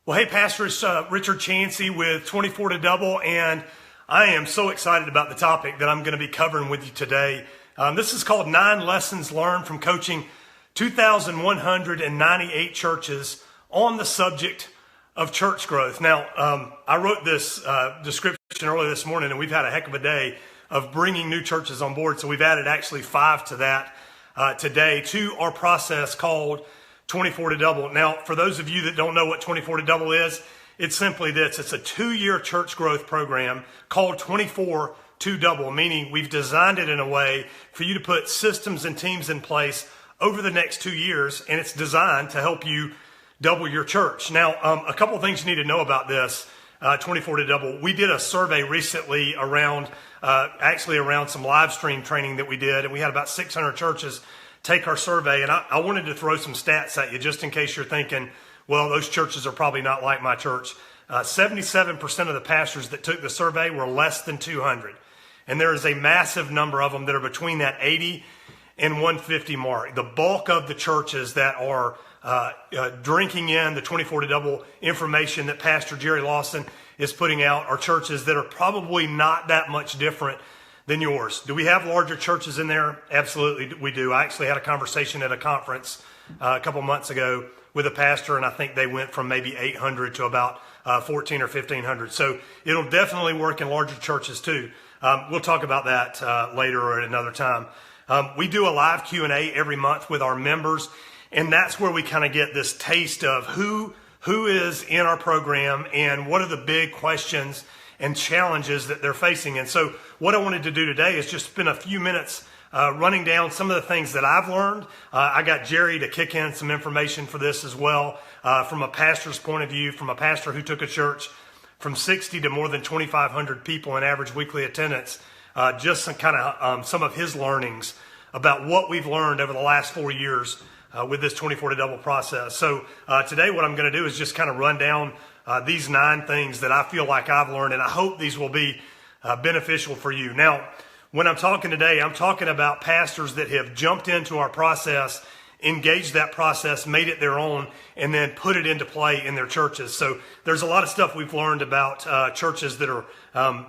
Well, hey, Pastor, it's Richard Chansey with 24 to Double, and I am so excited about the topic that I'm going to be covering with you today. This is called 9 Lessons Learned from Coaching 2,198 Churches on the subject of church growth. Now, I wrote this description earlier this morning, and we've had a heck of a day of bringing new churches on board, so we've added actually 5 to that today to our process called 24 to Double. Now, for those of you that don't know what 24 to Double is, it's simply this. It's a 2-year church growth program called 24 to Double, meaning we've designed it in a way for you to put systems and teams in place over the next 2 years, and it's designed to help you double your church. Now, a couple of things you need to know about this 24 to Double. We did a survey recently around some live stream training that we did, and we had about 600 churches take our survey, and I wanted to throw some stats at you just in case you're thinking, well, those churches are probably not like my church. 77% of the pastors that took the survey were less than 200, and there is a massive number of them that are between that 80 and 150 mark. The bulk of the churches that are drinking in the 24 to Double information that Pastor Jerry Lawson is putting out are churches that are probably not that much different than yours. Do we have larger churches in there? Absolutely, we do. I actually had a conversation at a conference a couple months ago with a pastor, and I think they went from maybe 800 to about 14 or 1,500. So it'll definitely work in larger churches too. We'll talk about that later or at another time. We do a live Q&A every month with our members, and that's where we kind of get this taste of who is in our program and what are the big questions and challenges that they're facing. And so what I wanted to do today is just spend a few minutes running down some of the things that I've learned. I got Jerry to kick in some information for this as well, from a pastor's point of view, from a pastor who took a church from 60 to more than 2,500 people in average weekly attendance, just some of his learnings about what we've learned over the last 4 years with this 24 to Double process. So today what I'm going to do is just kind of run down these 9 things that I feel like I've learned, and I hope these will be beneficial for you. Now, when I'm talking today, I'm talking about pastors that have jumped into our process, engaged that process, made it their own, and then put it into play in their churches. So there's a lot of stuff we've learned about churches that are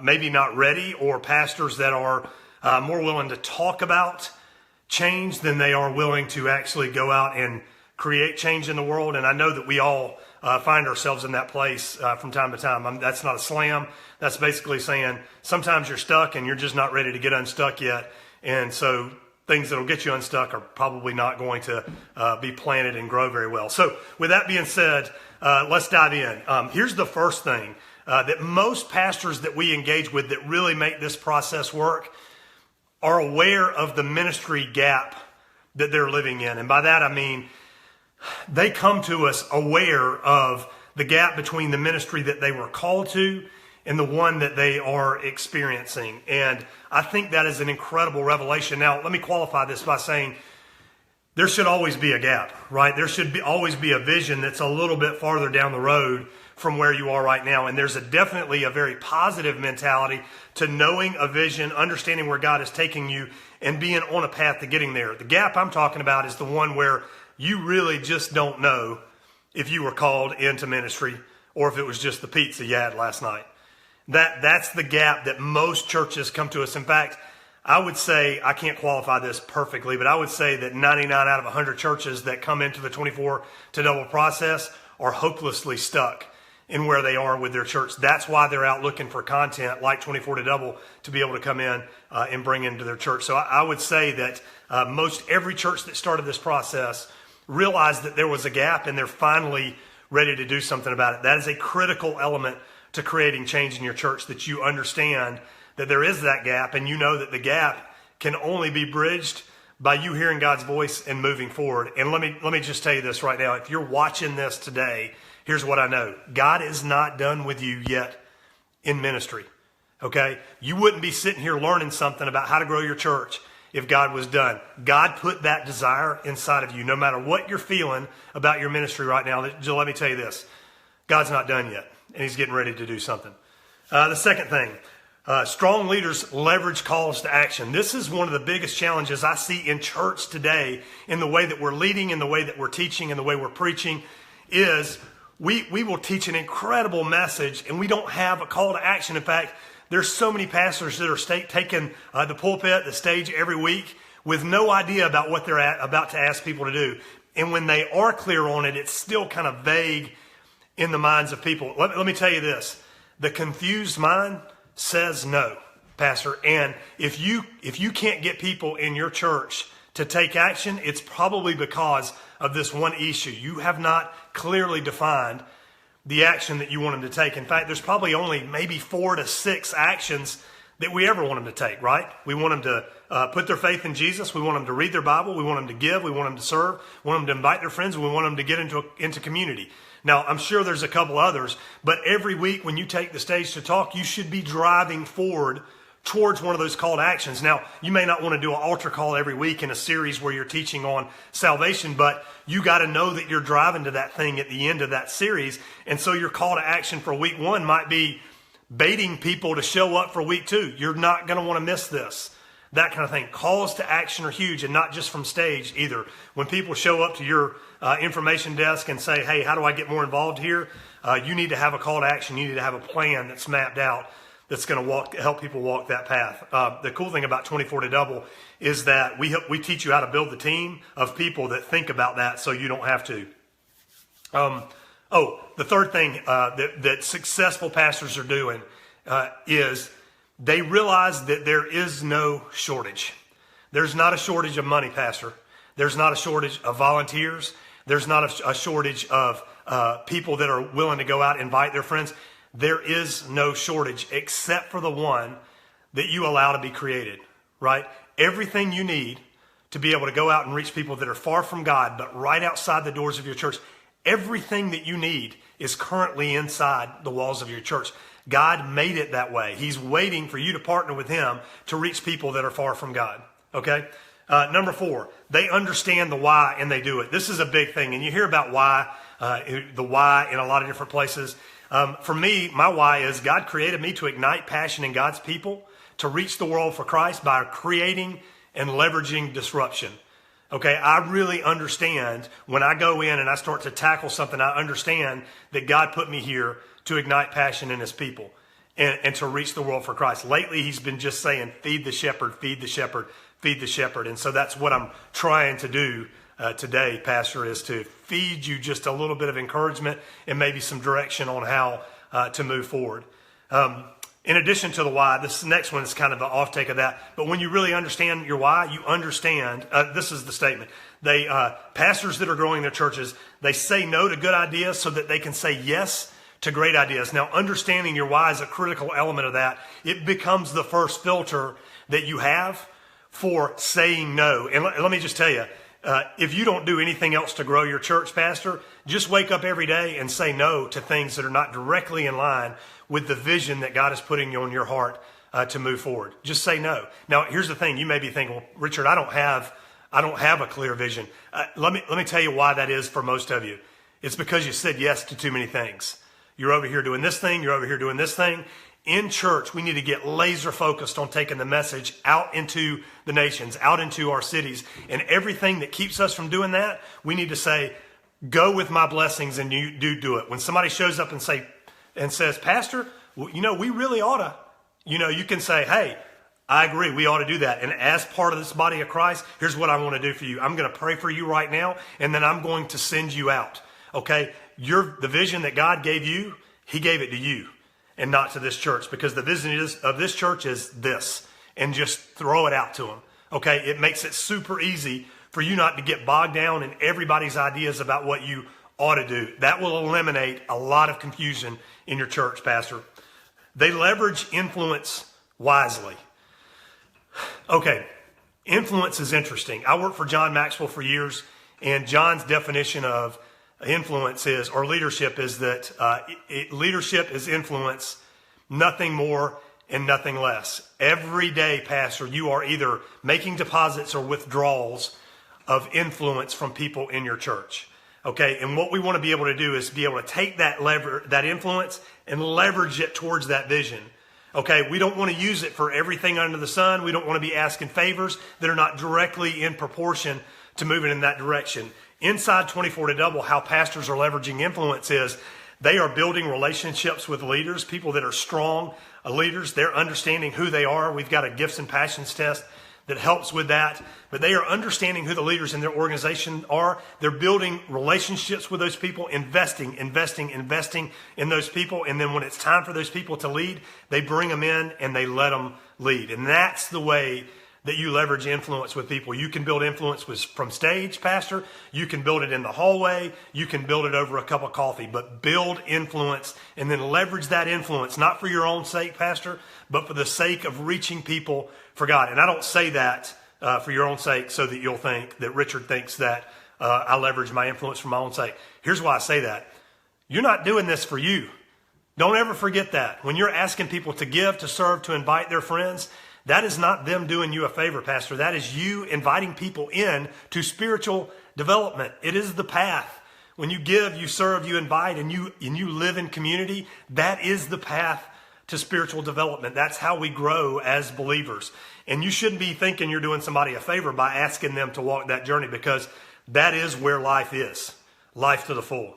maybe not ready, or pastors that are more willing to talk about change than they are willing to actually go out and create change in the world. And I know that we all find ourselves in that place from time to time. That's not a slam. That's basically saying sometimes you're stuck and you're just not ready to get unstuck yet. And so things that will get you unstuck are probably not going to be planted and grow very well. So with that being said, let's dive in. Here's the first thing that most pastors that we engage with that really make this process work are aware of the ministry gap that they're living in. And by that, I mean, they come to us aware of the gap between the ministry that they were called to and the one that they are experiencing. And I think that is an incredible revelation. Now, let me qualify this by saying there should always be a gap, right? There should always be a vision that's a little bit farther down the road from where you are right now. And there's definitely a very positive mentality to knowing a vision, understanding where God is taking you, and being on a path to getting there. The gap I'm talking about is the one where you really just don't know if you were called into ministry or if it was just the pizza you had last night. That's the gap that most churches come to us. In fact, I would say, I can't qualify this perfectly, but I would say that 99 out of 100 churches that come into the 24 to Double process are hopelessly stuck in where they are with their church. That's why they're out looking for content like 24 to Double to be able to come in and bring into their church. So I would say that most every church that started this process realized that there was a gap, and they're finally ready to do something about it. That is a critical element to creating change in your church, that you understand that there is that gap, and you know that the gap can only be bridged by you hearing God's voice and moving forward. And let me just tell you this right now. If you're watching this today, here's what I know. God is not done with you yet in ministry, okay? You wouldn't be sitting here learning something about how to grow your church if God was done. God put that desire inside of you. No matter what you're feeling about your ministry right now, let me tell you this. God's not done yet, and he's getting ready to do something. The second thing, strong leaders leverage calls to action. This is one of the biggest challenges I see in church today, in the way that we're leading, in the way that we're teaching, in the way we're preaching, is we will teach an incredible message and we don't have a call to action. In fact, there's so many pastors that are taking the pulpit, the stage every week with no idea about what they're about to ask people to do. And when they are clear on it, it's still kind of vague in the minds of people. Let me tell you this. The confused mind says no, Pastor. And if you can't get people in your church to take action, it's probably because of this one issue. You have not clearly defined the action that you want them to take. In fact, there's probably only maybe 4 to 6 actions that we ever want them to take, right? We want them to put their faith in Jesus. We want them to read their Bible. We want them to give. We want them to serve. We want them to invite their friends. We want them to get into community. Now, I'm sure there's a couple others, but every week when you take the stage to talk, you should be driving forward towards one of those call to actions. Now, you may not want to do an altar call every week in a series where you're teaching on salvation, but you got to know that you're driving to that thing at the end of that series. And so your call to action for week 1 might be baiting people to show up for week 2. You're not going to want to miss this. That kind of thing. Calls to action are huge, and not just from stage either. When people show up to your information desk and say, hey, how do I get more involved here? You need to have a call to action. You need to have a plan that's mapped out that's going to help people walk that path. The cool thing about 24 to Double is that we teach you how to build the team of people that think about that so you don't have to. The third thing that successful pastors are doing is they realize that there is no shortage. There's not a shortage of money, Pastor. There's not a shortage of volunteers. There's not a shortage of people that are willing to go out and invite their friends. There is no shortage except for the one that you allow to be created, right? Everything you need to be able to go out and reach people that are far from God, but right outside the doors of your church, everything that you need is currently inside the walls of your church. God made it that way. He's waiting for you to partner with him to reach people that are far from God, okay? Number 4, they understand the why and they do it. This is a big thing, and you hear about why, the why in a lot of different places. For me, my why is God created me to ignite passion in God's people to reach the world for Christ by creating and leveraging disruption. Okay, I really understand when I go in and I start to tackle something, I understand that God put me here to ignite passion in his people and to reach the world for Christ. Lately, he's been just saying, feed the shepherd, feed the shepherd, feed the shepherd. And so that's what I'm trying to do today, Pastor, is to feed you just a little bit of encouragement and maybe some direction on how to move forward. In addition to the why, this next one is kind of an off take of that. But when you really understand your why, you understand, this is the statement. Pastors that are growing their churches, they say no to good ideas so that they can say yes to great ideas. Now, understanding your why is a critical element of that. It becomes the first filter that you have for saying no. And let me just tell you, if you don't do anything else to grow your church, Pastor, just wake up every day and say no to things that are not directly in line with the vision that God is putting on your heart to move forward. Just say no. Now, here's the thing. You may be thinking, well, Richard, I don't have a clear vision. Let me tell you why that is for most of you. It's because you said yes to too many things. You're over here doing this thing. You're over here doing this thing. In church, we need to get laser focused on taking the message out into the nations, out into our cities. And everything that keeps us from doing that, we need to say, go with my blessings, and you do it. When somebody shows up and says, Pastor, we really ought to, you can say, hey, I agree, we ought to do that. And as part of this body of Christ, here's what I want to do for you. I'm going to pray for you right now, and then I'm going to send you out. Okay? The vision that God gave you, he gave it to you and not to this church, because the vision of this church is this, and just throw it out to them. Okay? It makes it super easy for you not to get bogged down in everybody's ideas about what you ought to do. That will eliminate a lot of confusion in your church, Pastor. They leverage influence wisely. Okay, influence is interesting. I worked for John Maxwell for years, and John's definition of influence or leadership is that leadership is influence, nothing more and nothing less. Every day, Pastor, you are either making deposits or withdrawals of influence from people in your church. Okay, and what we want to be able to do is be able to take that influence and leverage it towards that vision. Okay, we don't want to use it for everything under the sun. We don't want to be asking favors that are not directly in proportion to moving in that direction. Inside 24 to Double, how pastors are leveraging influence is they are building relationships with leaders, people that are strong leaders. They're understanding who they are. We've got a gifts and passions test that helps with that. But they are understanding who the leaders in their organization are. They're building relationships with those people, investing in those people. And then when it's time for those people to lead, they bring them in and they let them lead. And that's the way that you leverage influence with people. You can build influence from stage, Pastor. You can build it in the hallway. You can build it over a cup of coffee. But build influence and then leverage that influence, not for your own sake, Pastor, but for the sake of reaching people for God. And I don't say that for your own sake so that you'll think that Richard thinks that I leverage my influence for my own sake. Here's why I say that. You're not doing this for you. Don't ever forget that. When you're asking people to give, to serve, to invite their friends, that is not them doing you a favor, Pastor. That is you inviting people in to spiritual development. It is the path. When you give, you serve, you invite, and you live in community, that is the path to spiritual development. That's how we grow as believers. And you shouldn't be thinking you're doing somebody a favor by asking them to walk that journey, because that is where life is. Life to the full.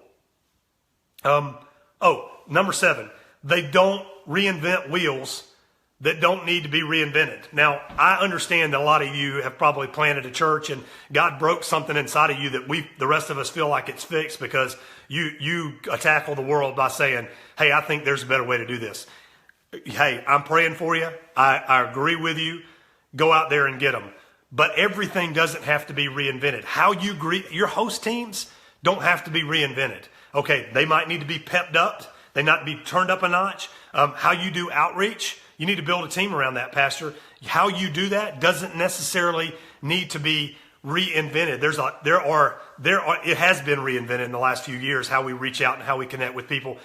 Number 7, they don't reinvent wheels that don't need to be reinvented. Now, I understand that a lot of you have probably planted a church and God broke something inside of you that the rest of us feel like it's fixed because you tackle the world by saying, hey, I think there's a better way to do this. Hey, I'm praying for you. I agree with you. Go out there and get them. But everything doesn't have to be reinvented. How you greet your host teams don't have to be reinvented. Okay, they might need to be pepped up. They might be turned up a notch. How you do outreach, you need to build a team around that, Pastor. How you do that doesn't necessarily need to be reinvented. It has been reinvented in the last few years, how we reach out and how we connect with people.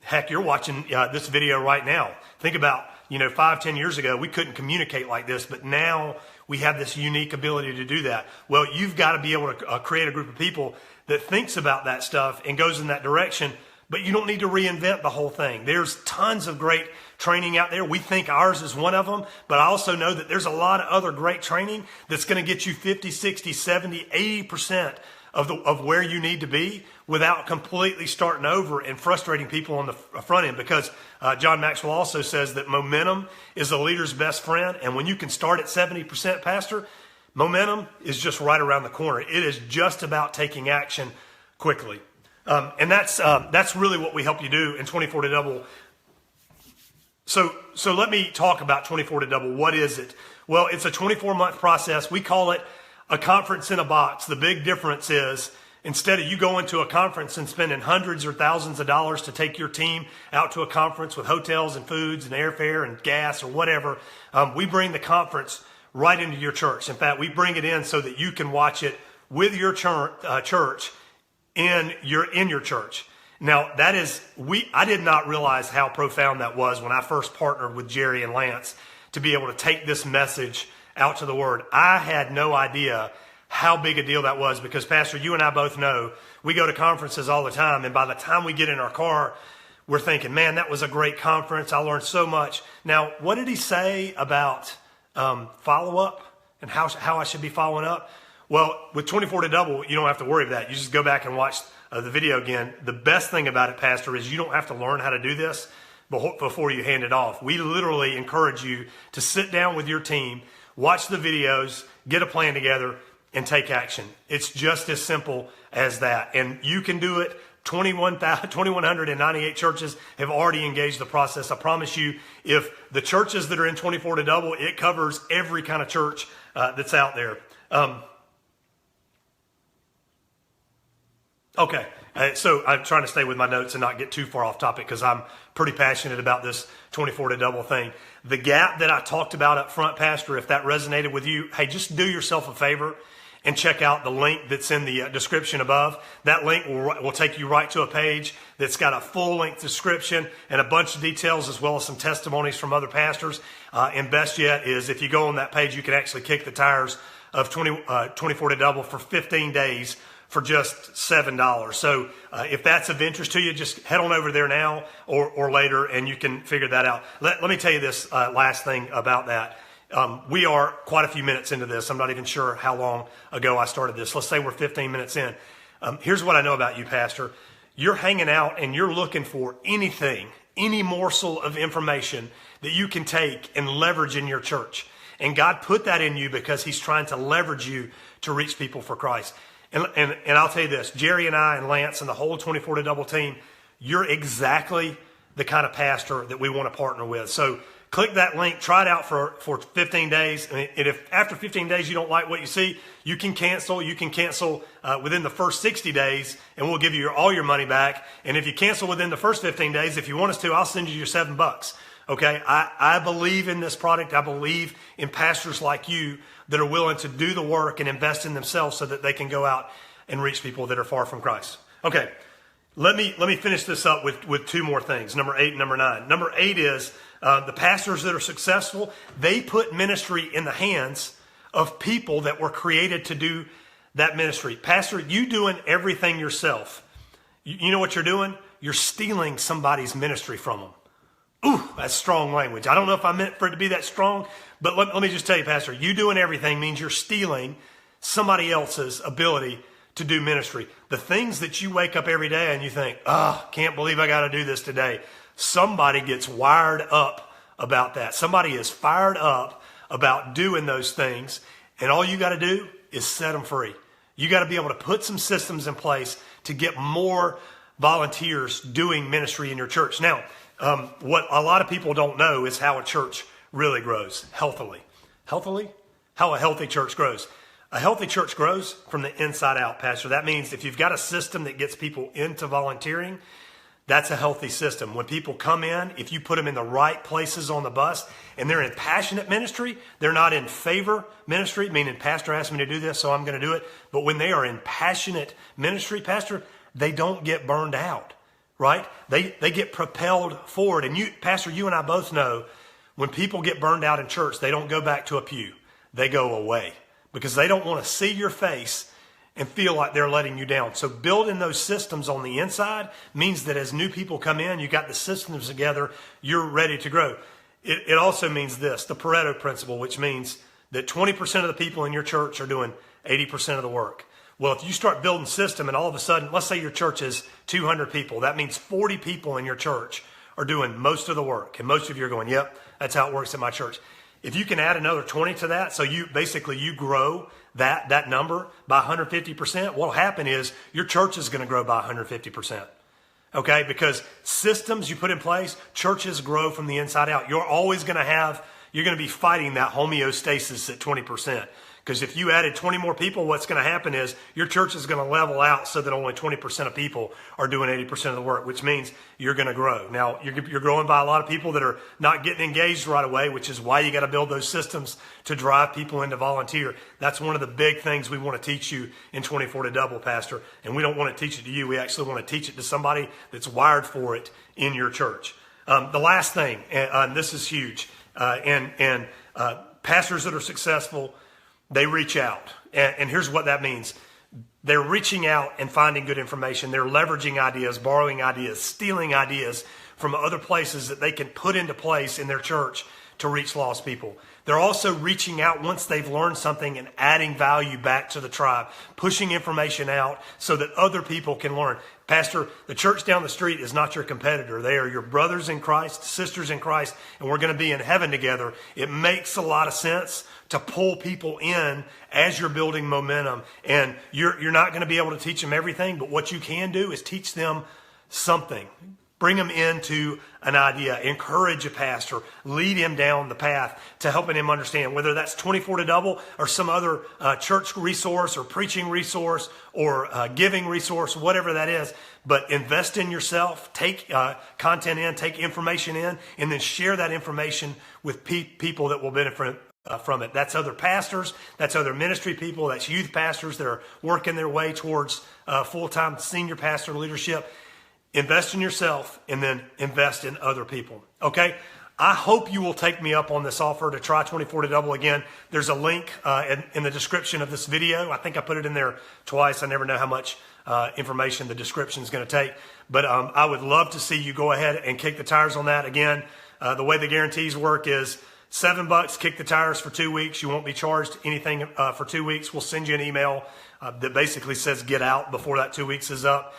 Heck, you're watching this video right now. Think about, 5-10 years ago, we couldn't communicate like this, but now we have this unique ability to do that. Well, you've got to be able to create a group of people that thinks about that stuff and goes in that direction, but you don't need to reinvent the whole thing. There's tons of great training out there. We think ours is one of them, but I also know that there's a lot of other great training that's going to get you 50, 60, 70, 80% of where you need to be without completely starting over and frustrating people on the front end, because John Maxwell also says that momentum is a leader's best friend. And when you can start at 70%, Pastor, momentum is just right around the corner. It is just about taking action quickly. And that's really what we help you do in 24 to Double. So let me talk about 24 to Double. What is it? Well, it's a 24-month process. We call it a conference in a box. The big difference is, instead of you going to a conference and spending hundreds or thousands of dollars to take your team out to a conference with hotels and foods and airfare and gas or whatever, we bring the conference right into your church. In fact, we bring it in so that you can watch it with your church in your church. Now, I did not realize how profound that was when I first partnered with Jerry and Lance to be able to take this message out to the Word. I had no idea how big a deal that was, because, Pastor, you and I both know we go to conferences all the time, and by the time we get in our car, we're thinking, man, that was a great conference. I learned so much. Now, what did he say about follow-up and how I should be following up? Well, with 24 to Double, you don't have to worry about that. You just go back and watch the video again. The best thing about it, Pastor, is you don't have to learn how to do this before you hand it off. We literally encourage you to sit down with your team, watch the videos, get a plan together, and take action. It's just as simple as that. And you can do it. 2,198 churches have already engaged the process. I promise you, if the churches that are in 24 to Double, it covers every kind of church that's out there. Okay, so I'm trying to stay with my notes and not get too far off topic, because I'm pretty passionate about this 24 to Double thing. The gap that I talked about up front, Pastor, if that resonated with you, hey, just do yourself a favor and check out the link that's in the description above. That link will take you right to a page that's got a full-length description and a bunch of details, as well as some testimonies from other pastors. And best yet is, if you go on that page, you can actually kick the tires of 24 to Double for 15 days for just $7. So if that's of interest to you, just head on over there now or later, and you can figure that out. Let me tell you this last thing about that. We are quite a few minutes into this. I'm not even sure how long ago I started this. Let's say we're 15 minutes in. Here's what I know about you, Pastor. You're hanging out and you're looking for anything, any morsel of information that you can take and leverage in your church. And God put that in you because he's trying to leverage you to reach people for Christ. And I'll tell you this, Jerry and I and Lance and the whole 24 to Double team, you're exactly the kind of pastor that we want to partner with. So click that link, try it out for 15 days. And if after 15 days you don't like what you see, you can cancel. You can cancel within the first 60 days and we'll give you all your money back. And if you cancel within the first 15 days, if you want us to, I'll send you your $7. Okay, I believe in this product. I believe in pastors like you that are willing to do the work and invest in themselves so that they can go out and reach people that are far from Christ. Okay, let me finish this up with two more things, number 8 and number 9. Number 8 is the pastors that are successful, they put ministry in the hands of people that were created to do that ministry. Pastor, you doing everything yourself. You know what you're doing? You're stealing somebody's ministry from them. Ooh, that's strong language. I don't know if I meant for it to be that strong, but let me just tell you, Pastor, you doing everything means you're stealing somebody else's ability to do ministry. The things that you wake up every day and you think, can't believe I got to do this today. Somebody gets wired up about that. Somebody is fired up about doing those things, and all you got to do is set them free. You got to be able to put some systems in place to get more volunteers doing ministry in your church. Now, what a lot of people don't know is how a church really grows healthily. Healthily? How a healthy church grows. A healthy church grows from the inside out, Pastor. That means if you've got a system that gets people into volunteering, that's a healthy system. When people come in, if you put them in the right places on the bus and they're in passionate ministry, they're not in favor ministry, meaning pastor asked me to do this, so I'm going to do it. But when they are in passionate ministry, Pastor, they don't get burned out. Right? They get propelled forward. And you, Pastor, you and I both know when people get burned out in church, they don't go back to a pew. They go away because they don't want to see your face and feel like they're letting you down. So building those systems on the inside means that as new people come in, you got the systems together, you're ready to grow. It also means this, the Pareto principle, which means that 20% of the people in your church are doing 80% of the work. Well, if you start building system and all of a sudden, let's say your church is 200 people, that means 40 people in your church are doing most of the work. And most of you are going, yep, that's how it works in my church. If you can add another 20 to that, so you grow that number by 150%, what'll happen is your church is going to grow by 150%. Okay? Because systems you put in place, churches grow from the inside out. You're going to be fighting that homeostasis at 20%. Because if you added 20 more people, what's going to happen is your church is going to level out so that only 20% of people are doing 80% of the work, which means you're going to grow. Now, you're growing by a lot of people that are not getting engaged right away, which is why you got to build those systems to drive people into volunteer. That's one of the big things we want to teach you in 24 to Double, Pastor. And we don't want to teach it to you. We actually want to teach it to somebody that's wired for it in your church. The last thing, and this is huge, pastors that are successful, they reach out. And here's what that means. They're reaching out and finding good information. They're leveraging ideas, borrowing ideas, stealing ideas from other places that they can put into place in their church to reach lost people. They're also reaching out once they've learned something and adding value back to the tribe, pushing information out so that other people can learn. Pastor, the church down the street is not your competitor. They are your brothers in Christ, sisters in Christ, and we're going to be in heaven together. It makes a lot of sense to pull people in as you're building momentum. And you're not going to be able to teach them everything, but what you can do is teach them something. Bring them into an idea, encourage a pastor, lead him down the path to helping him understand, whether that's 24 to Double or some other church resource or preaching resource or giving resource, whatever that is. But invest in yourself, take content in, take information in, and then share that information with people that will benefit from it. That's other pastors, that's other ministry people, that's youth pastors that are working their way towards full-time senior pastor leadership. Invest in yourself and then invest in other people. Okay? I hope you will take me up on this offer to try 24 to Double again. There's a link in the description of this video. I think I put it in there twice. I never know how much information the description is going to take. But I would love to see you go ahead and kick the tires on that. Again, the way the guarantees work is $7, kick the tires for 2 weeks. You won't be charged anything for 2 weeks. We'll send you an email that basically says get out before that 2 weeks is up.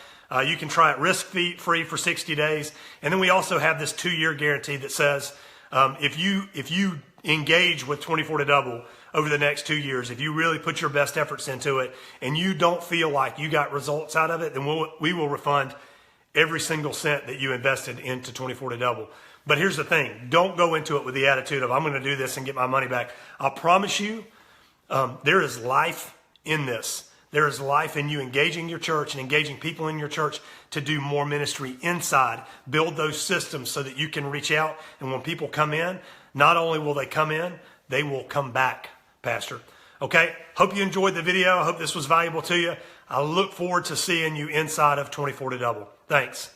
You can try it risk-free for 60 days. And then we also have this 2-year guarantee that says if you engage with 24 to Double over the next 2 years, if you really put your best efforts into it and you don't feel like you got results out of it, then we will refund every single cent that you invested into 24 to Double. But here's the thing. Don't go into it with the attitude of, I'm going to do this and get my money back. I promise you, there is life in this. There is life in you engaging your church and engaging people in your church to do more ministry inside. Build those systems so that you can reach out. And when people come in, not only will they come in, they will come back, Pastor. Okay? Hope you enjoyed the video. I hope this was valuable to you. I look forward to seeing you inside of 24 to Double. Thanks.